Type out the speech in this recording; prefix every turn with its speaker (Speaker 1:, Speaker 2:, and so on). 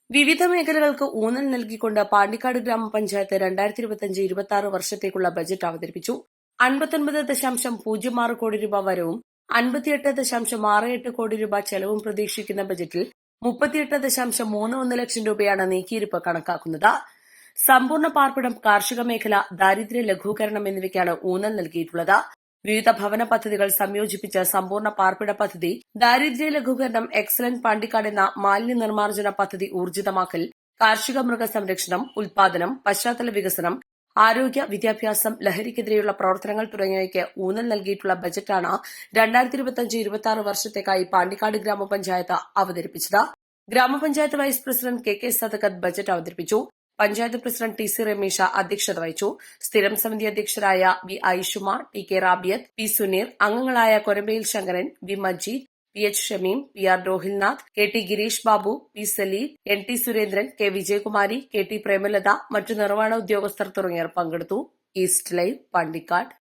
Speaker 1: വിവിധ മേഖലകൾക്ക് ഊന്നൽ നൽകിക്കൊണ്ട് പാണ്ടിക്കാട് ഗ്രാമപഞ്ചായത്ത് 2025-26 വർഷത്തേക്കുള്ള ബജറ്റ് അവതരിപ്പിച്ചു. 59.06 കോടി രൂപ വരവും 58.68 കോടി രൂപ ചെലവും പ്രതീക്ഷിക്കുന്ന ബജറ്റിൽ 38.31 ലക്ഷം രൂപയാണ് നീക്കിയിരിപ്പ് കണക്കാക്കുന്നത്. സമ്പൂർണ്ണ പാർപ്പിടം, കാർഷിക മേഖല, ദാരിദ്ര്യ ലഘൂകരണം എന്നിവയ്ക്കാണ് ഊന്നൽ നൽകിയിട്ടുള്ളത്. വിവിധ ഭവന പദ്ധതികൾ സംയോജിപ്പിച്ച സമ്പൂർണ്ണ പാർപ്പിട പദ്ധതി, ദാരിദ്ര്യ ലഘൂകരണം, എക്സലന്റ് പാണ്ടിക്കാട് എന്ന മാലിന്യ നിർമ്മാർജ്ജന പദ്ധതി ഊർജിതമാക്കൽ, കാർഷിക മൃഗസംരക്ഷണം, ഉൽപാദനം, പശ്ചാത്തല വികസനം, ആരോഗ്യ, വിദ്യാഭ്യാസം, ലഹരിക്കെതിരെയുള്ള പ്രവർത്തനങ്ങൾ തുടങ്ങിയവയ്ക്ക് ഊന്നൽ നൽകിയിട്ടുള്ള ബജറ്റാണ് 2025-26 വർഷത്തേക്കായി പാണ്ടിക്കാട് ഗ്രാമപഞ്ചായത്ത് അവതരിപ്പിച്ചത്. ഗ്രാമപഞ്ചായത്ത് vice president K Sadakath budget അവതരിപ്പിച്ചു. Panchayat president T C Ramesh അധ്യക്ഷത വഹിച്ചു. സ്ഥിരം സമിതി അധ്യക്ഷരായ V Aishuma, T K Rabiyath, P Suneer, അംഗങ്ങളായ Korambayil Sankaran, V Majeed, P H Shameem, P R Rohilnath, K T Gireesh Babu, P Saleel, N T Surendran, K Vijayakumari, K T Premalatha, മറ്റു നിർവ്വഹണ ഉദ്യോഗസ്ഥർ തുടങ്ങിയവർ പങ്കെടുത്തു. East live, Pandikkad.